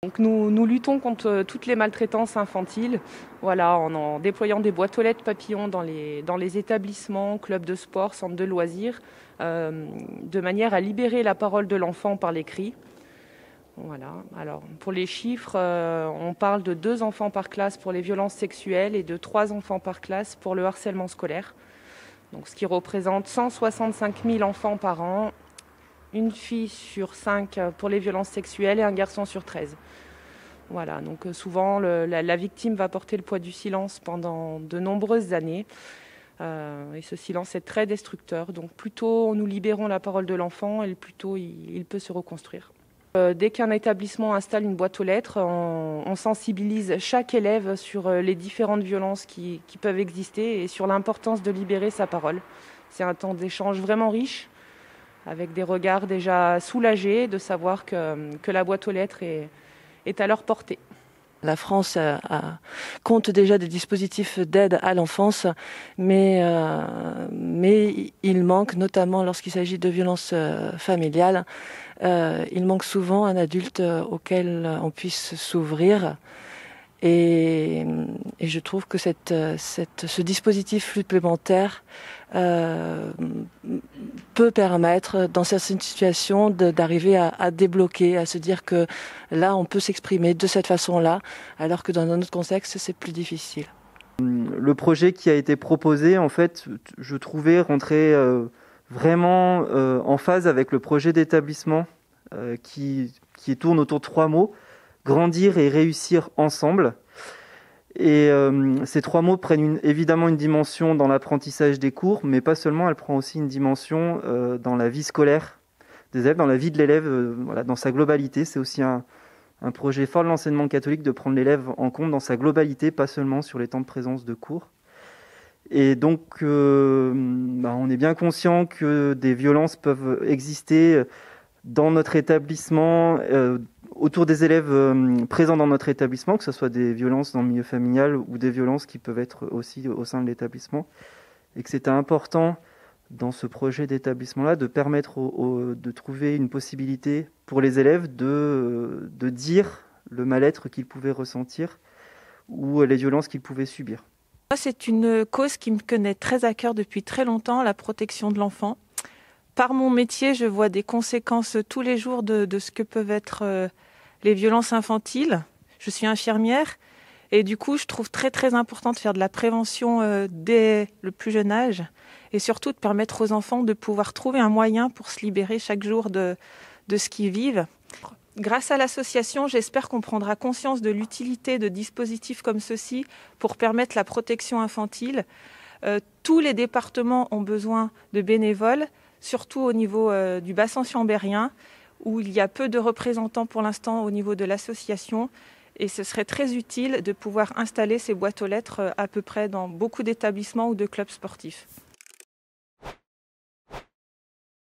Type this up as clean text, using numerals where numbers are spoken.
Donc nous luttons contre toutes les maltraitances infantiles, voilà, en déployant des boîtes aux lettres papillons dans les établissements, clubs de sport, centres de loisirs, de manière à libérer la parole de l'enfant par l'écrit. Voilà. Alors, pour les chiffres, on parle de 2 enfants par classe pour les violences sexuelles et de 3 enfants par classe pour le harcèlement scolaire. Donc, ce qui représente 165 000 enfants par an, une fille sur 5 pour les violences sexuelles et un garçon sur 13. Voilà, donc souvent la victime va porter le poids du silence pendant de nombreuses années. Et ce silence est très destructeur. Donc plus tôt nous libérons la parole de l'enfant, et plus tôt il peut se reconstruire. Dès qu'un établissement installe une boîte aux lettres, on sensibilise chaque élève sur les différentes violences qui peuvent exister et sur l'importance de libérer sa parole. C'est un temps d'échange vraiment riche, avec des regards déjà soulagés de savoir que la boîte aux lettres est à leur portée. La France compte déjà des dispositifs d'aide à l'enfance, mais il manque, notamment lorsqu'il s'agit de violences familiales, il manque souvent un adulte auquel on puisse s'ouvrir. Et je trouve que ce dispositif supplémentaire peut permettre, dans certaines situations, d'arriver à débloquer, à se dire que là, on peut s'exprimer de cette façon-là, alors que dans un autre contexte, c'est plus difficile. Le projet qui a été proposé, en fait, je trouvais rentrer vraiment en phase avec le projet d'établissement qui tourne autour de 3 mots: grandir et réussir ensemble. Et ces 3 mots prennent évidemment une dimension dans l'apprentissage des cours, mais pas seulement, elle prend aussi une dimension dans la vie scolaire des élèves, dans la vie de l'élève, voilà, dans sa globalité. C'est aussi un projet fort de l'enseignement catholique de prendre l'élève en compte dans sa globalité, pas seulement sur les temps de présence de cours. Et donc, on est bien conscient que des violences peuvent exister dans notre établissement, autour des élèves présents dans notre établissement, que ce soit des violences dans le milieu familial ou des violences qui peuvent être aussi au sein de l'établissement, et que c'était important dans ce projet d'établissement-là de permettre de trouver une possibilité pour les élèves de dire le mal-être qu'ils pouvaient ressentir ou les violences qu'ils pouvaient subir. Moi, c'est une cause qui me tenait très à cœur depuis très longtemps, la protection de l'enfant. Par mon métier, je vois des conséquences tous les jours de ce que peuvent être les violences infantiles. Je suis infirmière et du coup, je trouve très très important de faire de la prévention dès le plus jeune âge et surtout de permettre aux enfants de pouvoir trouver un moyen pour se libérer chaque jour de ce qu'ils vivent. Grâce à l'association, j'espère qu'on prendra conscience de l'utilité de dispositifs comme ceux-ci pour permettre la protection infantile. Tous les départements ont besoin de bénévoles, surtout au niveau du bassin chambérien, où il y a peu de représentants pour l'instant au niveau de l'association. Et ce serait très utile de pouvoir installer ces boîtes aux lettres à peu près dans beaucoup d'établissements ou de clubs sportifs.